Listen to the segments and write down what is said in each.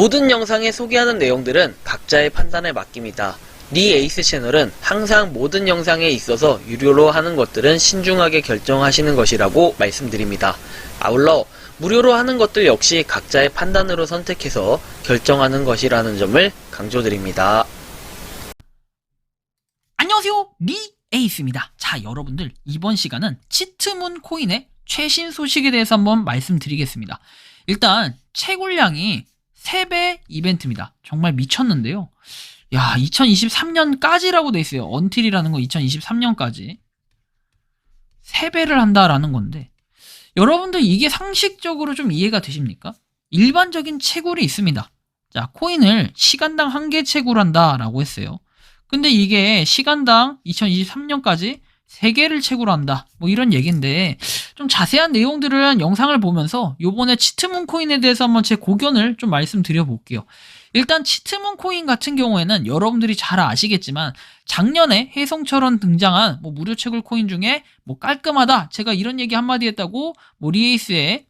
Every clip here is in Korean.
모든 영상에 소개하는 내용들은 각자의 판단에 맡깁니다. 니 에이스 채널은 항상 모든 영상에 있어서 유료로 하는 것들은 신중하게 결정하시는 것이라고 말씀드립니다. 아울러 무료로 하는 것들 역시 각자의 판단으로 선택해서 결정하는 것이라는 점을 강조드립니다. 안녕하세요, 리 에이스입니다. 자, 여러분들, 이번 시간은 치트문 코인의 최신 소식에 대해서 한번 말씀드리겠습니다. 일단 채굴량이 3배 이벤트입니다. 정말 미쳤는데요. 야, 2023년까지라고 돼 있어요. 언틸이라는 거 2023년까지 3배를 한다라는 건데, 여러분들 이게 상식적으로 좀 이해가 되십니까? 일반적인 채굴이 있습니다. 자, 코인을 시간당 1개 채굴한다 라고 했어요. 근데 이게 시간당 2023년까지 3개를 채굴한다, 뭐 이런 얘기인데, 좀 자세한 내용들은 영상을 보면서 요번에 치트문 코인에 대해서 한번 제 고견을 좀 말씀드려 볼게요. 일단 치트문 코인 같은 경우에는 여러분들이 잘 아시겠지만 작년에 혜성처럼 등장한 뭐 무료 채굴 코인 중에 뭐 깔끔하다, 제가 이런 얘기 한마디 했다고 뭐 리에이스의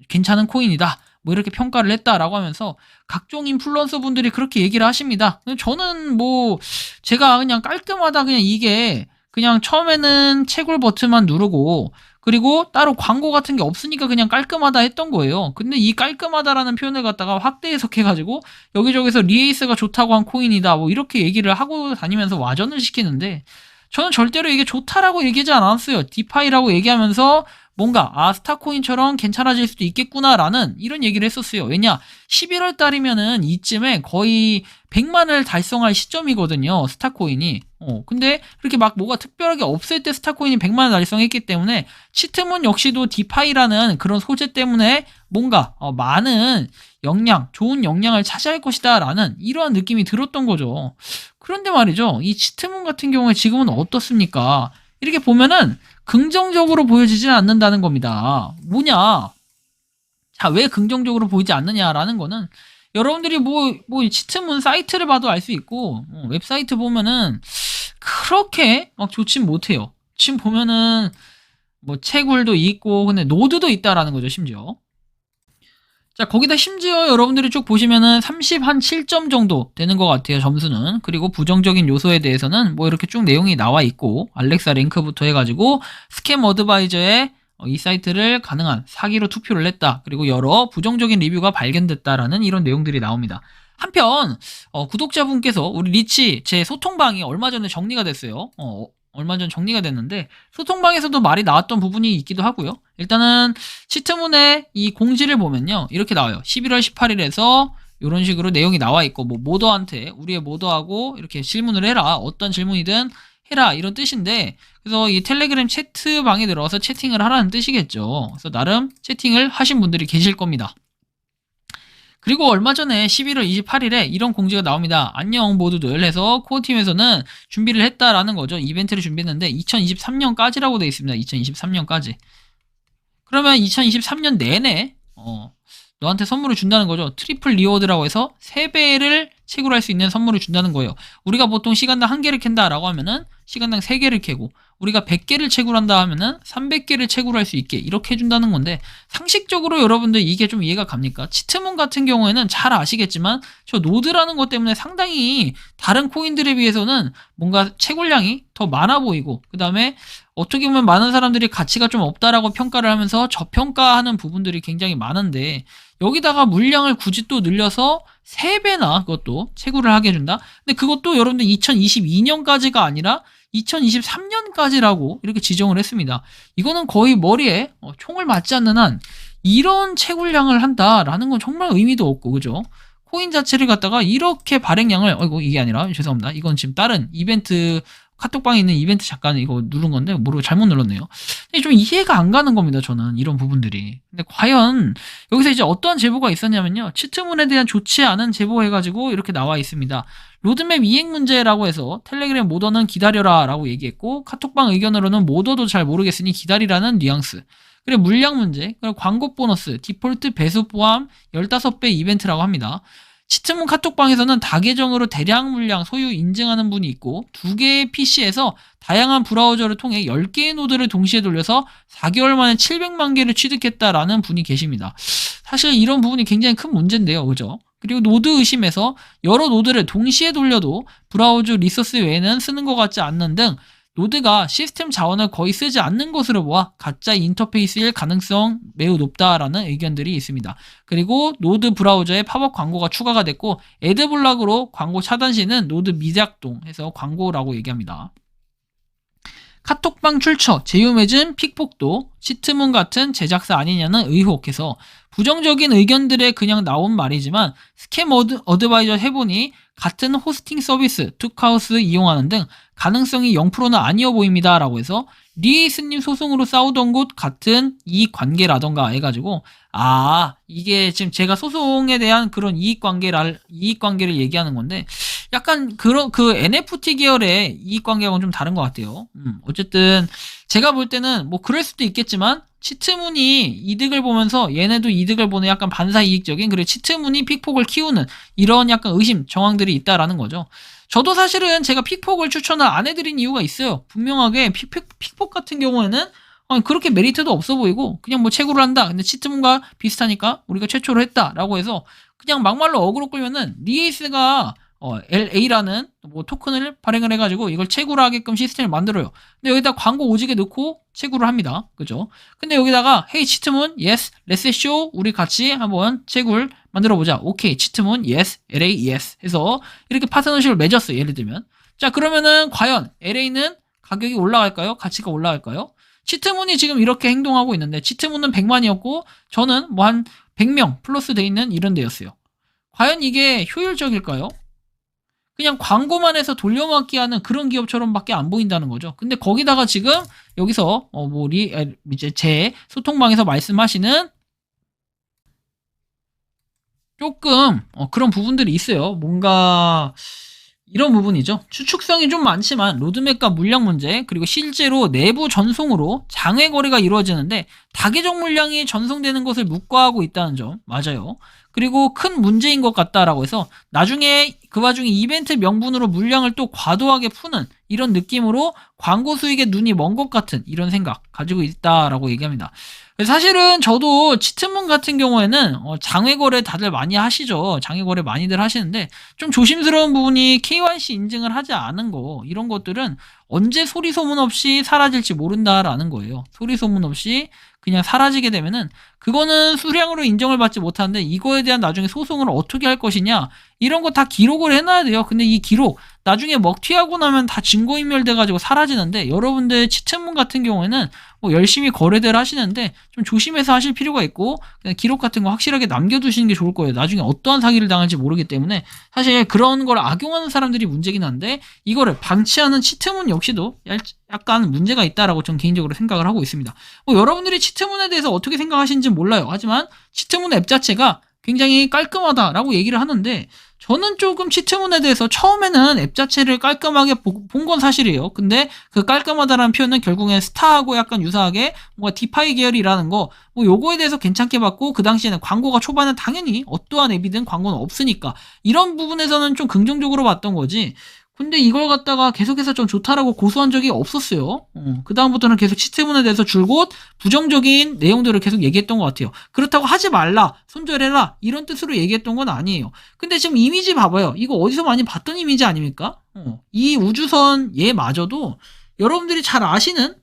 괜찮은 코인이다, 뭐 이렇게 평가를 했다라고 하면서 각종 인플루언서 분들이 그렇게 얘기를 하십니다. 저는 뭐 제가 그냥 깔끔하다, 그냥 이게 그냥 처음에는 채굴 버튼만 누르고 그리고 따로 광고 같은 게 없으니까 그냥 깔끔하다 했던 거예요. 근데 이 깔끔하다라는 표현을 갖다가 확대 해석해가지고 여기저기서 리에이스가 좋다고 한 코인이다, 뭐 이렇게 얘기를 하고 다니면서 와전을 시키는데, 저는 절대로 이게 좋다라고 얘기하지 않았어요. 디파이라고 얘기하면서 뭔가 스타코인처럼 괜찮아질 수도 있겠구나라는 이런 얘기를 했었어요. 왜냐, 11월 달이면은 이쯤에 거의 100만을 달성할 시점이거든요, 스타코인이. 근데 그렇게 막 뭐가 특별하게 없을 때 스타코인이 100만을 달성했기 때문에 치트문 역시도 디파이라는 그런 소재 때문에 뭔가 많은 역량, 좋은 역량을 차지할 것이다 라는 이러한 느낌이 들었던 거죠. 그런데 말이죠, 이 치트문 같은 경우에 지금은 어떻습니까? 이렇게 보면은 긍정적으로 보여지지는 않는다는 겁니다. 뭐냐? 자, 왜 긍정적으로 보이지 않느냐라는 거는 여러분들이 뭐 치트문 사이트를 봐도 알 수 있고, 웹사이트 보면은 그렇게 막 좋진 못해요. 지금 보면은 뭐 채굴도 있고, 근데 노드도 있다라는 거죠, 심지어. 자, 거기다 심지어 여러분들이 쭉 보시면은 37점 정도 되는 것 같아요, 점수는. 그리고 부정적인 요소에 대해서는 뭐 이렇게 쭉 내용이 나와 있고, 알렉사 랭크부터 해가지고 스캠 어드바이저에 이 사이트를 가능한 사기로 투표를 했다, 그리고 여러 부정적인 리뷰가 발견됐다라는 이런 내용들이 나옵니다. 한편 구독자분께서 우리 리치 제 소통방이 얼마 전에 정리가 됐어요. 얼마 전 정리가 됐는데 소통방에서도 말이 나왔던 부분이 있기도 하고요. 일단은 치트문의 이 공지를 보면요, 이렇게 나와요. 11월 18일에서 이런 식으로 내용이 나와 있고, 뭐 모더한테 우리의 모더하고 이렇게 질문을 해라, 어떤 질문이든 해라, 이런 뜻인데, 그래서 이 텔레그램 채트방에 들어가서 채팅을 하라는 뜻이겠죠. 그래서 나름 채팅을 하신 분들이 계실 겁니다. 그리고 얼마 전에 11월 28일에 이런 공지가 나옵니다. 안녕 모두들 해서 코어팀에서는 준비를 했다라는 거죠. 이벤트를 준비했는데 2023년까지라고 되어 있습니다. 2023년까지. 그러면 2023년 내내 너한테 선물을 준다는 거죠. 트리플 리워드라고 해서 3배를 채굴할 수 있는 선물을 준다는 거예요. 우리가 보통 시간당 1개를 캔다라고 하면은 시간당 3개를 캐고, 우리가 100개를 채굴한다 하면은 300개를 채굴할 수 있게 이렇게 해준다는 건데, 상식적으로 여러분들 이게 좀 이해가 갑니까? 치트문 같은 경우에는 잘 아시겠지만 저 노드라는 것 때문에 상당히 다른 코인들에 비해서는 뭔가 채굴량이 더 많아 보이고, 그 다음에 어떻게 보면 많은 사람들이 가치가 좀 없다라고 평가를 하면서 저평가하는 부분들이 굉장히 많은데, 여기다가 물량을 굳이 또 늘려서 3배나 그것도 채굴을 하게 해준다? 근데 그것도 여러분들 2022년까지가 아니라 2023년까지라고 이렇게 지정을 했습니다. 이거는 거의 머리에 총을 맞지 않는 한 이런 채굴량을 한다라는 건 정말 의미도 없고, 그죠? 코인 자체를 갖다가 이렇게 발행량을, 이게 아니라, 죄송합니다. 이건 지금 다른 이벤트, 카톡방에 있는 이벤트 잠깐 이거 누른 건데 모르고 잘못 눌렀네요. 좀 이해가 안 가는 겁니다, 저는 이런 부분들이. 근데 과연 여기서 이제 어떠한 제보가 있었냐면요, 치트문에 대한 좋지 않은 제보 해가지고 이렇게 나와 있습니다. 로드맵 이행 문제라고 해서 텔레그램 모더는 기다려라 라고 얘기했고, 카톡방 의견으로는 모더도 잘 모르겠으니 기다리라는 뉘앙스. 그리고 물량 문제, 그리고 광고 보너스, 디폴트 배수 포함 15배 이벤트라고 합니다. 치트문 카톡방에서는 다계정으로 대량 물량 소유 인증하는 분이 있고, 2개의 PC에서 다양한 브라우저를 통해 10개의 노드를 동시에 돌려서 4개월 만에 700만 개를 취득했다라는 분이 계십니다. 사실 이런 부분이 굉장히 큰 문제인데요, 그죠? 그리고 노드 의심에서 여러 노드를 동시에 돌려도 브라우저 리소스 외에는 쓰는 것 같지 않는 등 노드가 시스템 자원을 거의 쓰지 않는 것으로 보아 가짜 인터페이스일 가능성 매우 높다라는 의견들이 있습니다. 그리고 노드 브라우저에 팝업 광고가 추가가 됐고 애드블락으로 광고 차단 시는 노드 미작동해서 광고라고 얘기합니다. 카톡방 출처, 제휴맺은 픽폭도 치트문 같은 제작사 아니냐는 의혹해서 부정적인 의견들에 그냥 나온 말이지만 스캠 어드바이저 해보니 같은 호스팅 서비스 툭하우스 이용하는 등 가능성이 0%는 아니어 보입니다 라고 해서 리에이스님 소송으로 싸우던 곳 같은 이익관계라던가 해가지고 이게 지금 제가 소송에 대한 그런 이익관계를 얘기하는 건데 약간 그 NFT 계열의 이익관계하고는 좀 다른 것 같아요. 어쨌든 제가 볼 때는 뭐 그럴 수도 있겠지만 치트문이 이득을 보면서 얘네도 이득을 보는 약간 반사이익적인 그리고 치트문이 픽폭을 키우는 이런 약간 의심 정황들이 있다라는 거죠. 저도 사실은 제가 픽폭을 추천을 안 해드린 이유가 있어요. 분명하게 픽폭 같은 경우에는 그렇게 메리트도 없어 보이고 그냥 뭐 채굴을 한다. 근데 치트문과 비슷하니까 우리가 최초로 했다라고 해서 그냥 막말로 어그로 끌면은 리에이스가 LA라는 뭐 토큰을 발행을 해가지고 이걸 채굴을 하게끔 시스템을 만들어요. 근데 여기다 광고 오지게 넣고 채굴을 합니다. 그죠? 근데 여기다가 헤이 치트문 yes let's show 우리 같이 한번 채굴 만들어보자. 오케이 치트문 yes LA yes 해서 이렇게 파트너십을 맺었어요. 예를 들면 자 그러면은 과연 LA는 가격이 올라갈까요? 가치가 올라갈까요? 치트문이 지금 이렇게 행동하고 있는데 치트문은 100만이었고 저는 뭐 한 100명 플러스 돼 있는 이런 데였어요. 과연 이게 효율적일까요? 그냥 광고만 해서 돌려막기 하는 그런 기업처럼밖에 안 보인다는 거죠. 근데 거기다가 지금 여기서 이제 제 소통방에서 말씀하시는 조금 그런 부분들이 있어요. 뭔가 이런 부분이죠. 추측성이 좀 많지만 로드맵과 물량 문제 그리고 실제로 내부 전송으로 장외 거래가 이루어지는데 다계적 물량이 전송되는 것을 묵과하고 있다는 점 맞아요. 그리고 큰 문제인 것 같다라고 해서 나중에 그 와중에 이벤트 명분으로 물량을 또 과도하게 푸는 이런 느낌으로 광고 수익에 눈이 먼 것 같은 이런 생각 가지고 있다라고 얘기합니다. 사실은 저도 치트문 같은 경우에는 장외 거래 다들 많이 하시죠. 장외 거래 많이들 하시는데 좀 조심스러운 부분이 KYC 인증을 하지 않은 거 이런 것들은 언제 소리 소문 없이 사라질지 모른다라는 거예요. 소리 소문 없이 그냥 사라지게 되면은 그거는 수량으로 인정을 받지 못하는데 이거에 대한 나중에 소송을 어떻게 할 것이냐 이런 거 다 기록을 해놔야 돼요. 근데 이 기록 나중에 먹튀하고 나면 다 증거인멸돼가지고 사라지는데 여러분들 치트문 같은 경우에는 뭐 열심히 거래들 하시는데 좀 조심해서 하실 필요가 있고 그냥 기록 같은 거 확실하게 남겨두시는 게 좋을 거예요. 나중에 어떠한 사기를 당할지 모르기 때문에 사실 그런 걸 악용하는 사람들이 문제긴 한데 이거를 방치하는 치트문 역시도 약간 문제가 있다라고 전 개인적으로 생각을 하고 있습니다. 뭐 여러분들이 치트문에 대해서 어떻게 생각하시는지 몰라요. 하지만 치트문 앱 자체가 굉장히 깔끔하다라고 얘기를 하는데 저는 조금 치트문에 대해서 처음에는 앱 자체를 깔끔하게 본 건 사실이에요. 근데 그 깔끔하다라는 표현은 결국엔 스타하고 약간 유사하게 뭔가 디파이 계열이라는 거 뭐 요거에 대해서 괜찮게 봤고 그 당시에는 광고가 초반에 당연히 어떠한 앱이든 광고는 없으니까 이런 부분에서는 좀 긍정적으로 봤던 거지. 근데 이걸 갖다가 계속해서 좀 좋다라고 고소한 적이 없었어요. 그 다음부터는 계속 치트문에 대해서 줄곧 부정적인 내용들을 계속 얘기했던 것 같아요. 그렇다고 하지 말라, 손절해라 이런 뜻으로 얘기했던 건 아니에요. 근데 지금 이미지 봐봐요. 이거 어디서 많이 봤던 이미지 아닙니까? 이 우주선 얘마저도 여러분들이 잘 아시는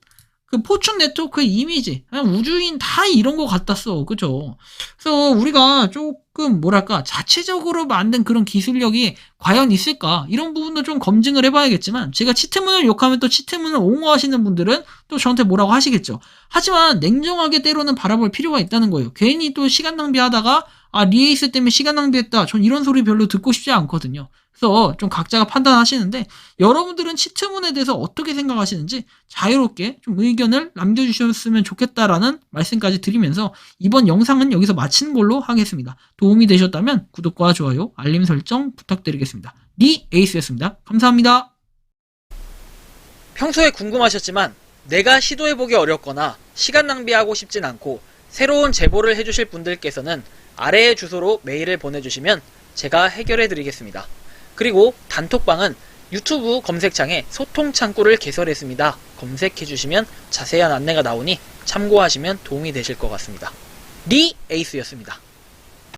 그 포춘 네트워크 이미지 그냥 우주인 다 이런 거 같았어. 그죠? 그래서 우리가 조금 뭐랄까 자체적으로 만든 그런 기술력이 과연 있을까 이런 부분도 좀 검증을 해봐야겠지만 제가 치트문을 욕하면 또 치트문을 옹호하시는 분들은 또 저한테 뭐라고 하시겠죠. 하지만 냉정하게 때로는 바라볼 필요가 있다는 거예요. 괜히 또 시간 낭비하다가 리에이스 때문에 시간 낭비했다. 전 이런 소리 별로 듣고 싶지 않거든요. 그래서 좀 각자가 판단하시는데 여러분들은 치트문에 대해서 어떻게 생각하시는지 자유롭게 좀 의견을 남겨주셨으면 좋겠다라는 말씀까지 드리면서 이번 영상은 여기서 마치는 걸로 하겠습니다. 도움이 되셨다면 구독과 좋아요, 알림 설정 부탁드리겠습니다. 에이스였습니다. 감사합니다. 평소에 궁금하셨지만 내가 시도해보기 어렵거나 시간 낭비하고 싶진 않고 새로운 제보를 해주실 분들께서는 아래의 주소로 메일을 보내주시면 제가 해결해드리겠습니다. 그리고 단톡방은 유튜브 검색창에 소통 창구를 개설했습니다. 검색해주시면 자세한 안내가 나오니 참고하시면 도움이 되실 것 같습니다. 에이스였습니다.